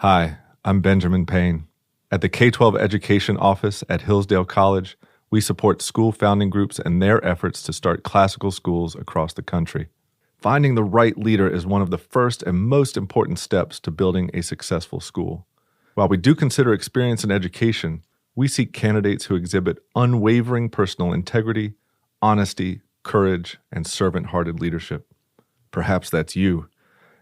Hi, I'm Benjamin Payne. At the K-12 Education Office at Hillsdale College, we support school founding groups and their efforts to start classical schools across the country. Finding the right leader is one of the first and most important steps to building a successful school. While we do consider experience in education, we seek candidates who exhibit unwavering personal integrity, honesty, courage, and servant-hearted leadership. Perhaps that's you.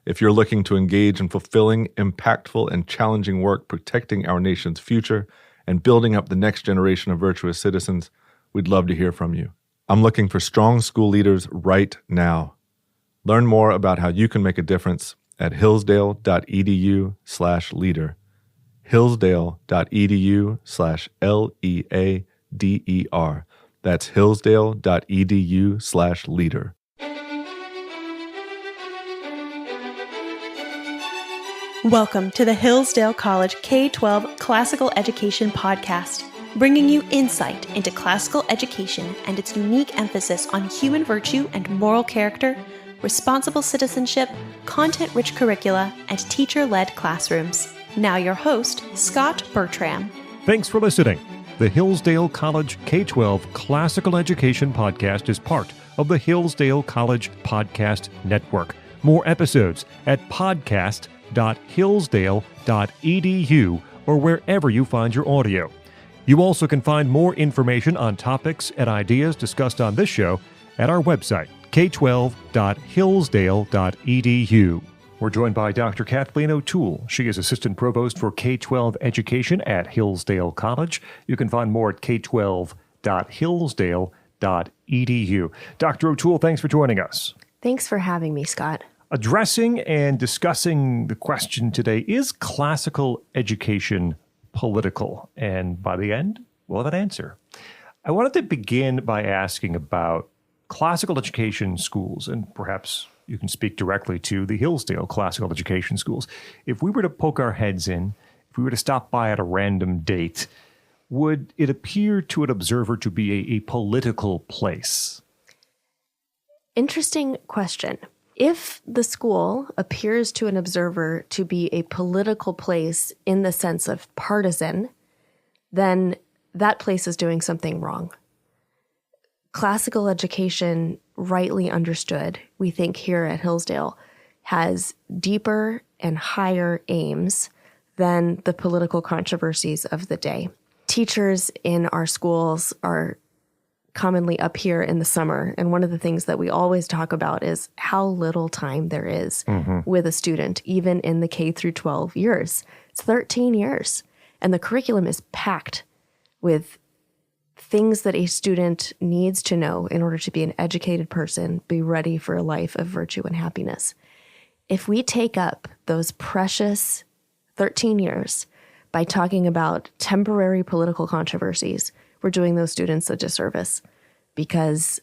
If you're looking to engage in fulfilling, impactful, and challenging work protecting our nation's future and building up the next generation of virtuous citizens, we'd love to hear from you. I'm looking for strong school leaders right now. Learn more about how you can make a difference at hillsdale.edu/leader. hillsdale.edu/LEADER. That's hillsdale.edu/leader. Welcome to the Hillsdale College K-12 Classical Education Podcast, bringing you insight into classical education and its unique emphasis on human virtue and moral character, responsible citizenship, content-rich curricula, and teacher-led classrooms. Now your host, Scot Bertram. Thanks for listening. The Hillsdale College K-12 Classical Education Podcast is part of the Hillsdale College Podcast Network. More episodes at podcast.hillsdale.edu or wherever you find your audio. You also can find more information on topics and ideas discussed on this show at our website, k12.hillsdale.edu. We're joined by Dr. Kathleen O'Toole. She is Assistant Provost for K-12 Education at Hillsdale College. You can find more at k12.hillsdale.edu. Dr. O'Toole, thanks for joining us. Thanks for having me, Scott. Addressing and discussing the question today, is classical education political? And by the end, we'll have an answer. I wanted to begin by asking about classical education schools, and perhaps you can speak directly to the Hillsdale Classical Education Schools. If we were to poke our heads in, if we were to stop by at a random date, would it appear to an observer to be a political place? Interesting question. If the school appears to an observer to be a political place in the sense of partisan, then that place is doing something wrong. Classical education, rightly understood, we think here at Hillsdale, has deeper and higher aims than the political controversies of the day. Teachers in our schools are commonly up here in the summer, and one of the things that we always talk about is how little time there is with a student, even in the K through 12 years. It's 13 years, and the curriculum is packed with things that a student needs to know in order to be an educated person, be ready for a life of virtue and happiness. If we take up those precious 13 years by talking about temporary political controversies, we're doing those students a disservice, because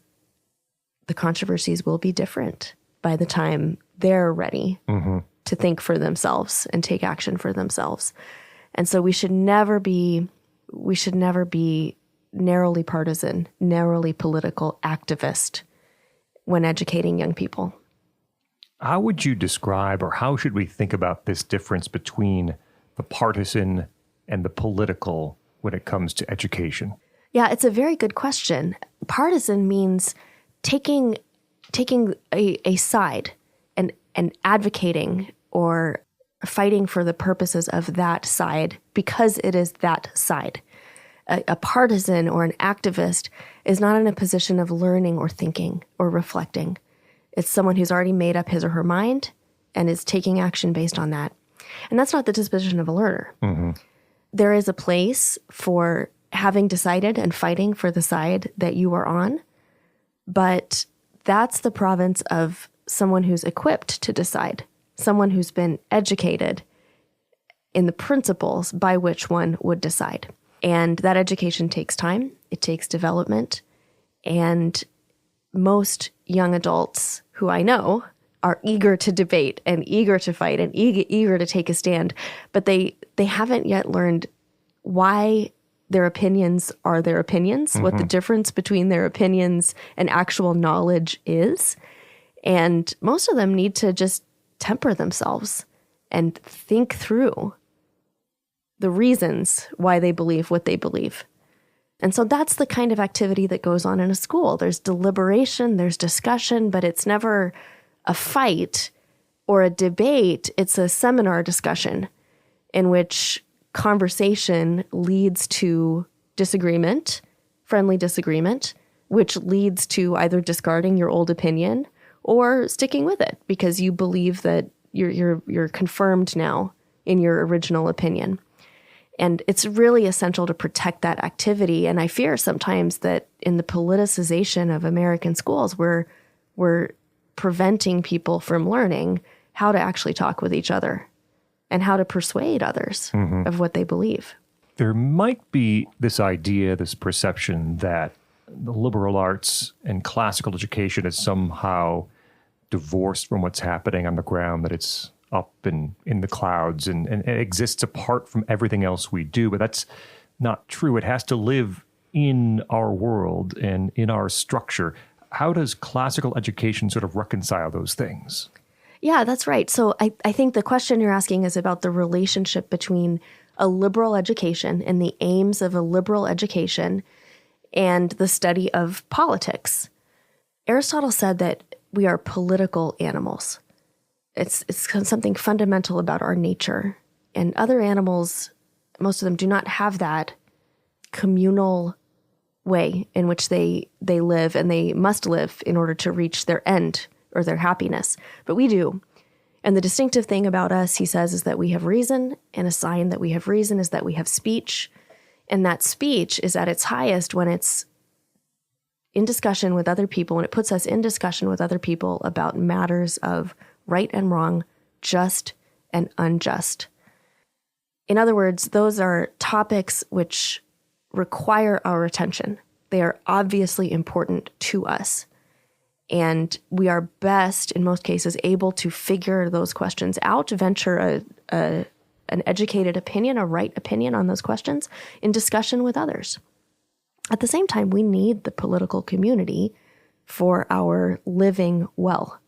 the controversies will be different by the time they're ready to think for themselves and take action for themselves. And so we should never be narrowly partisan, narrowly political activist when educating young people. How would you describe, or how should we think about this difference between the partisan and the political when it comes to education? Yeah, it's a very good question. Partisan means taking a side and advocating or fighting for the purposes of that side because it is that side. A partisan or an activist is not in a position of learning or thinking or reflecting. It's someone who's already made up his or her mind and is taking action based on that. And that's not the disposition of a learner. There is a place for having decided and fighting for the side that you are on, but that's the province of someone who's equipped to decide, someone who's been educated in the principles by which one would decide. And that education takes time, it takes development, and most young adults who I know are eager to debate and eager to fight and eager to take a stand, but they haven't yet learned why their opinions are their opinions, what the difference between their opinions and actual knowledge is. And most of them need to just temper themselves and think through the reasons why they believe what they believe. And so that's the kind of activity that goes on in a school. There's deliberation, there's discussion, but it's never a fight or a debate. It's a seminar discussion in which conversation leads to disagreement, friendly disagreement, which leads to either discarding your old opinion or sticking with it because you believe that you're confirmed now in your original opinion. And it's really essential to protect that activity. And I fear sometimes that in the politicization of American schools, we're preventing people from learning how to actually talk with each other and how to persuade others of what they believe. There might be this idea, this perception that the liberal arts and classical education is somehow divorced from what's happening on the ground, that it's up and in the clouds and it exists apart from everything else we do. But that's not true. It has to live in our world and in our structure. How does classical education sort of reconcile those things? Yeah, that's right. So I think the question you're asking is about the relationship between a liberal education and the aims of a liberal education and the study of politics. Aristotle said that we are political animals. It's something fundamental about our nature. And other animals, most of them do not have that communal way in which they live, and they must live in order to reach their end or their happiness. But we do. And the distinctive thing about us, he says, is that we have reason, and a sign that we have reason is that we have speech. And that speech is at its highest when it's in discussion with other people, and it puts us in discussion with other people about matters of right and wrong, just and unjust. In other words, those are topics which require our attention. They are obviously important to us. And we are best, in most cases, able to figure those questions out, venture an educated opinion, a right opinion on those questions in discussion with others. At the same time, we need the political community for our living well.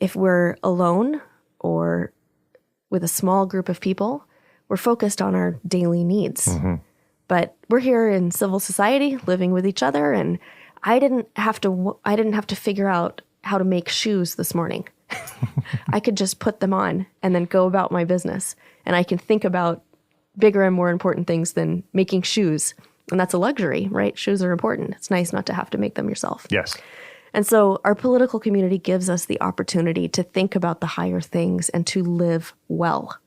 If we're alone or with a small group of people, we're focused on our daily needs. But we're here in civil society, living with each other, and I didn't have to figure out how to make shoes this morning. I could just put them on and then go about my business. And I can think about bigger and more important things than making shoes. And that's a luxury, right? Shoes are important. It's nice not to have to make them yourself. Yes. And so our political community gives us the opportunity to think about the higher things and to live well.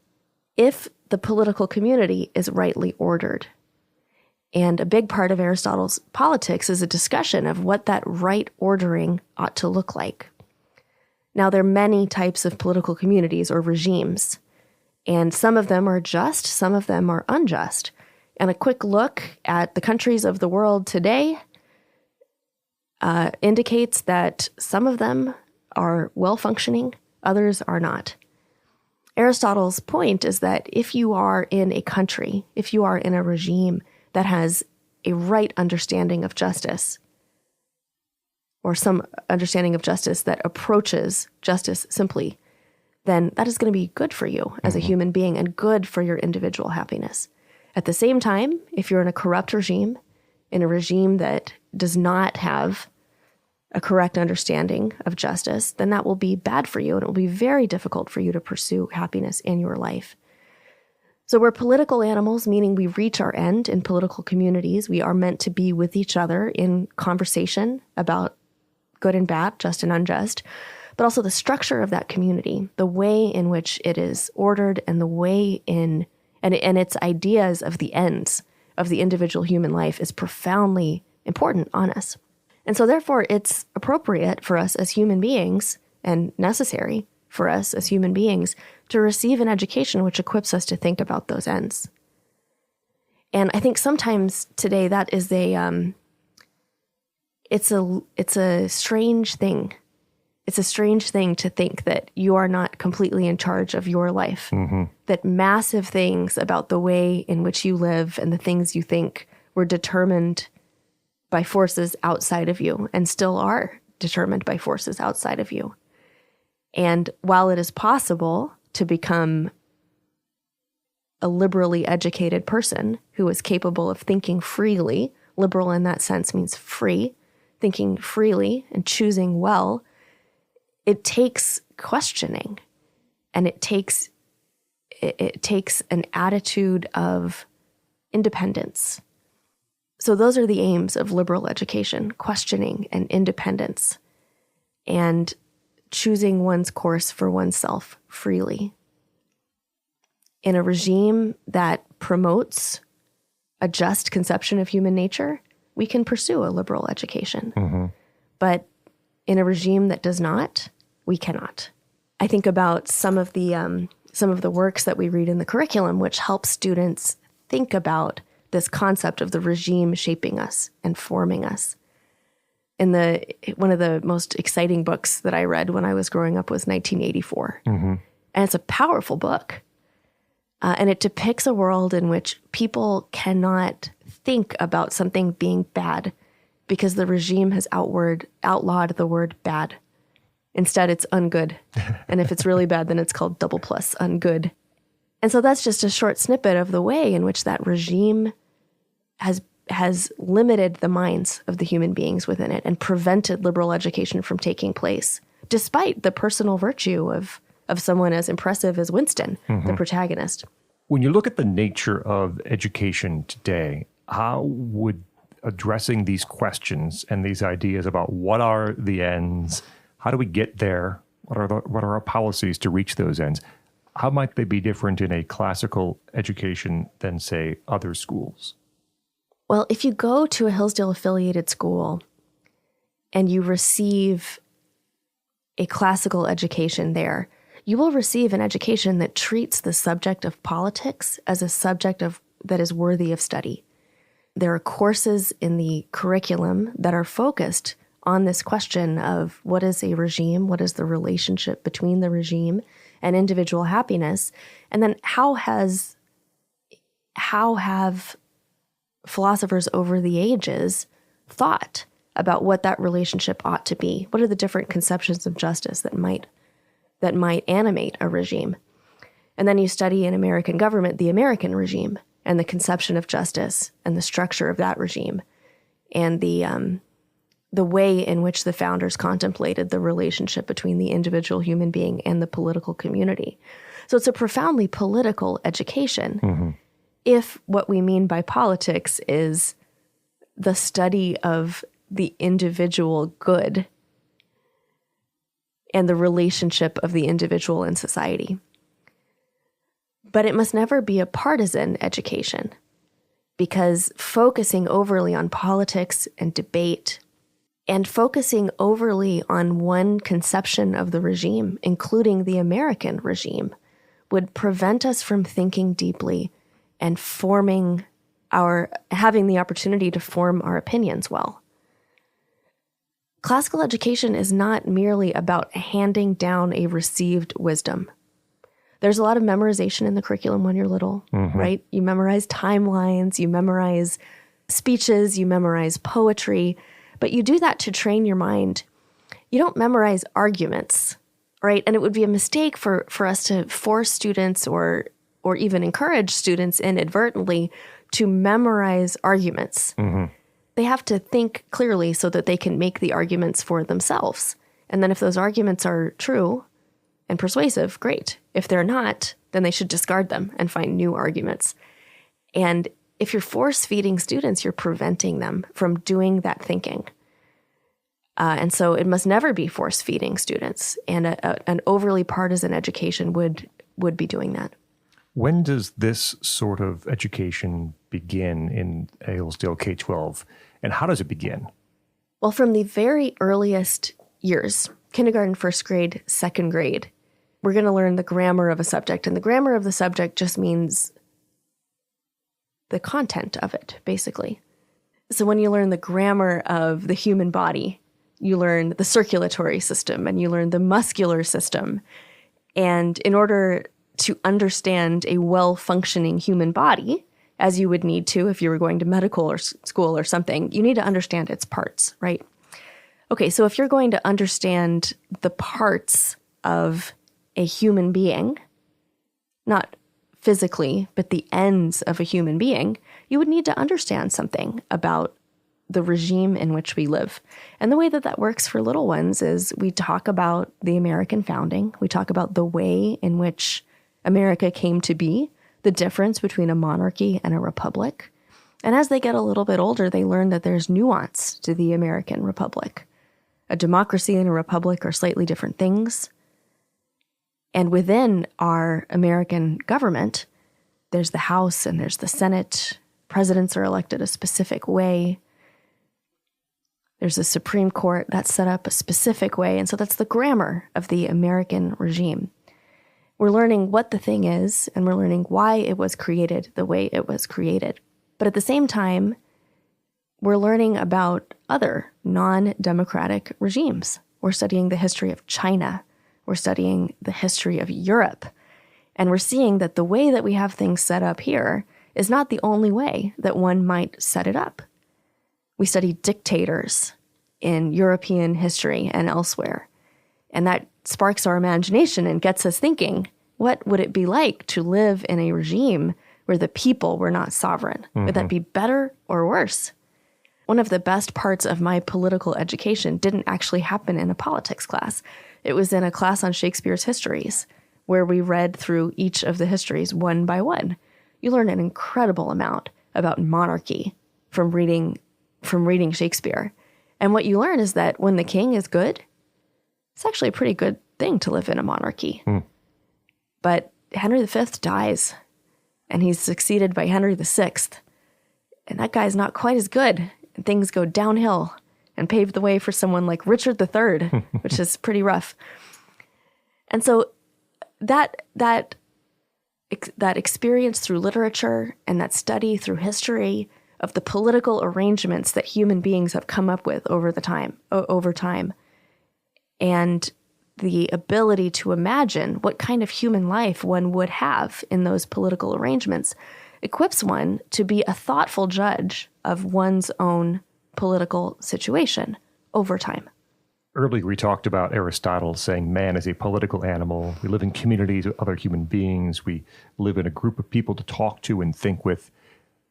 If the political community is rightly ordered, and a big part of Aristotle's Politics is a discussion of what that right ordering ought to look like. Now, there are many types of political communities or regimes, and some of them are just, some of them are unjust. And a quick look at the countries of the world today indicates that some of them are well-functioning, others are not. Aristotle's point is that if you are in a country, if you are in a regime that has a right understanding of justice, or some understanding of justice that approaches justice simply, then that is going to be good for you as a human being and good for your individual happiness. At the same time, if you're in a corrupt regime, in a regime that does not have a correct understanding of justice, then that will be bad for you, and it will be very difficult for you to pursue happiness in your life. So we're political animals, meaning we reach our end in political communities. We are meant to be with each other in conversation about good and bad, just and unjust, but also the structure of that community, the way in which it is ordered, and the way in and its ideas of the ends of the individual human life is profoundly important on us. And so therefore, it's appropriate for us as human beings and necessary for us as human beings to receive an education which equips us to think about those ends. And I think sometimes today that is it's a strange thing. It's a strange thing to think that you are not completely in charge of your life, that massive things about the way in which you live and the things you think were determined by forces outside of you and still are determined by forces outside of you. And while it is possible to become a liberally educated person who is capable of thinking freely. Liberal in that sense means free, thinking freely and choosing well. It takes questioning, and it takes an attitude of independence. So those are the aims of liberal education: questioning and independence, and choosing one's course for oneself freely. In a regime that promotes a just conception of human nature, we can pursue a liberal education. Mm-hmm. But in a regime that does not, we cannot. I think about some of the works that we read in the curriculum, which help students think about this concept of the regime shaping us and forming us. One of the most exciting books that I read when I was growing up was 1984. Mm-hmm. And it's a powerful book. And it depicts a world in which people cannot think about something being bad because the regime has outlawed the word bad. Instead, it's ungood. And if it's really bad, then it's called double plus ungood. And so that's just a short snippet of the way in which that regime has limited the minds of the human beings within it and prevented liberal education from taking place, despite the personal virtue of someone as impressive as Winston, the protagonist. When you look at the nature of education today, how would addressing these questions and these ideas about what are the ends, how do we get there, what are our policies to reach those ends, how might they be different in a classical education than, say, other schools? Well, if you go to a Hillsdale-affiliated school and you receive a classical education there, you will receive an education that treats the subject of politics as a subject that is worthy of study. There are courses in the curriculum that are focused on this question of what is a regime, what is the relationship between the regime and individual happiness, and then how have philosophers over the ages thought about what that relationship ought to be? What are the different conceptions of justice that might animate a regime? And then you study in American government, the American regime, and the conception of justice and the structure of that regime, and the way in which the founders contemplated the relationship between the individual human being and the political community. So it's a profoundly political education. Mm-hmm. If what we mean by politics is the study of the individual good and the relationship of the individual in society. But it must never be a partisan education, because focusing overly on politics and debate and focusing overly on one conception of the regime, including the American regime, would prevent us from thinking deeply and having the opportunity to form our opinions well. Classical education is not merely about handing down a received wisdom. There's a lot of memorization in the curriculum when you're little, right? You memorize timelines, you memorize speeches, you memorize poetry, but you do that to train your mind. You don't memorize arguments, right? And it would be a mistake for us to force students or even encourage students inadvertently to memorize arguments. Mm-hmm. They have to think clearly so that they can make the arguments for themselves. And then if those arguments are true and persuasive, great. If they're not, then they should discard them and find new arguments. And if you're force-feeding students, you're preventing them from doing that thinking. And so it must never be force-feeding students. And an overly partisan education would be doing that. When does this sort of education begin in Hillsdale K-12, and how does it begin? Well, from the very earliest years, kindergarten, first grade, second grade, we're going to learn the grammar of a subject. And the grammar of the subject just means the content of it, basically. So when you learn the grammar of the human body, you learn the circulatory system and you learn the muscular system. And in order to understand a well-functioning human body, as you would need to if you were going to medical or school or something, you need to understand its parts, right? Okay, so if you're going to understand the parts of a human being, not physically, but the ends of a human being, you would need to understand something about the regime in which we live. And the way that that works for little ones is we talk about the American founding. We talk about the way in which America came to be, the difference between a monarchy and a republic. And as they get a little bit older, they learn that there's nuance to the American republic. A democracy and a republic are slightly different things. And within our American government, there's the House and there's the Senate. Presidents are elected a specific way. There's a Supreme Court that's set up a specific way. And so that's the grammar of the American regime. We're learning what the thing is, and we're learning why it was created the way it was created. But at the same time, we're learning about other non-democratic regimes. We're studying the history of China. We're studying the history of Europe. And we're seeing that the way that we have things set up here is not the only way that one might set it up. We study dictators in European history and elsewhere. And that sparks our imagination and gets us thinking, what would it be like to live in a regime where the people were not sovereign? Would that be better or worse? One of the best parts of my political education didn't actually happen in a politics class. It was in a class on Shakespeare's histories, where we read through each of the histories one by one. You learn an incredible amount about monarchy from reading Shakespeare. And what you learn is that when the king is good, it's actually a pretty good thing to live in a monarchy. But Henry V dies, and he's succeeded by Henry VI. And that guy's not quite as good. And things go downhill and pave the way for someone like Richard III, which is pretty rough. And so that experience through literature and that study through history of the political arrangements that human beings have come up with over time, and the ability to imagine what kind of human life one would have in those political arrangements equips one to be a thoughtful judge of one's own political situation over time. Earlier, we talked about Aristotle saying man is a political animal. We live in communities with other human beings. We live in a group of people to talk to and think with.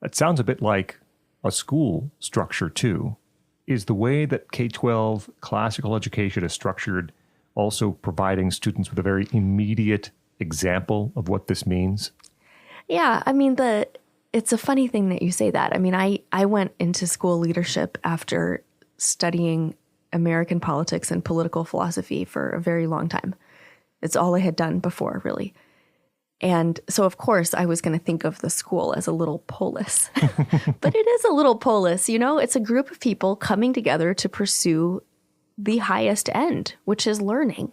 That sounds a bit like a school structure, too. Is the way that K-12 classical education is structured also providing students with a very immediate example of what this means? Yeah, I mean, it's a funny thing that you say that. I mean, I went into school leadership after studying American politics and political philosophy for a very long time. It's all I had done before, really. And so, of course, I was going to think of the school as a little polis. But it is a little polis, you know? It's a group of people coming together to pursue the highest end, which is learning.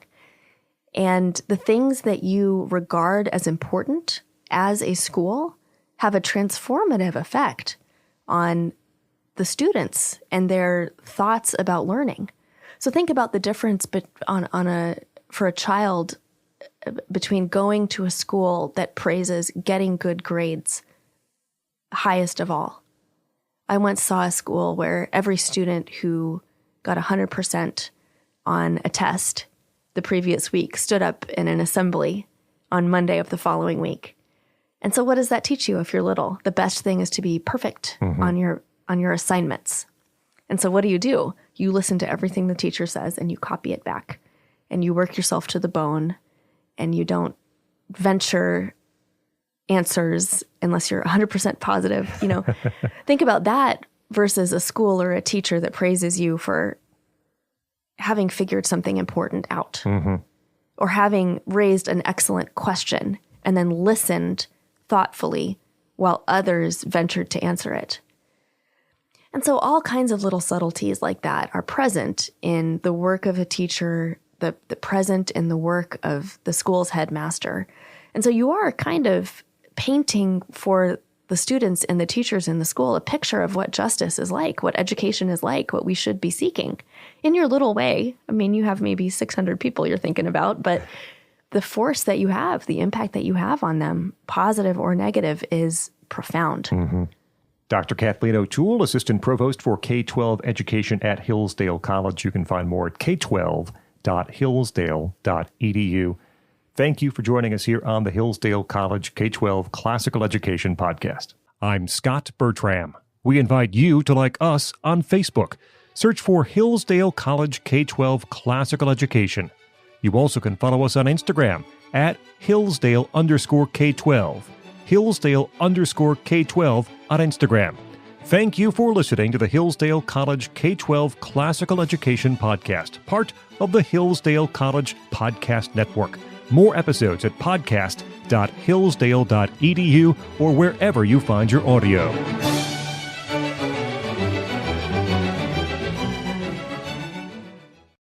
And the things that you regard as important as a school have a transformative effect on the students and their thoughts about learning. So think about the difference for a child between going to a school that praises getting good grades highest of all. I once saw a school where every student who got 100% on a test the previous week stood up in an assembly on Monday of the following week. And so what does that teach you if you're little? The best thing is to be perfect on your assignments. And so what do? You listen to everything the teacher says and you copy it back. And you work yourself to the bone and you don't venture answers unless you're 100% positive. You know, think about that versus a school or a teacher that praises you for having figured something important out or having raised an excellent question and then listened thoughtfully while others ventured to answer it. And so all kinds of little subtleties like that are present in the work of a teacher, the present in the work of the school's headmaster. And so you are kind of painting for the students and the teachers in the school a picture of what justice is like, what education is like, what we should be seeking in your little way. I mean, you have maybe 600 people you're thinking about, but the force that you have, the impact that you have on them, positive or negative, is profound. Dr. Kathleen O'Toole, Assistant Provost for K-12 Education at Hillsdale College. You can find more at k12.hillsdale.edu. Thank you for joining us here on the Hillsdale College K-12 Classical Education Podcast. I'm Scot Bertram. We invite you to like us on Facebook. Search for Hillsdale College K-12 Classical Education. You also can follow us on Instagram at Hillsdale_K12. Hillsdale_K12 on Instagram. Thank you for listening to the Hillsdale College K-12 Classical Education Podcast, part of the Hillsdale College Podcast Network. More episodes at podcast.hillsdale.edu or wherever you find your audio.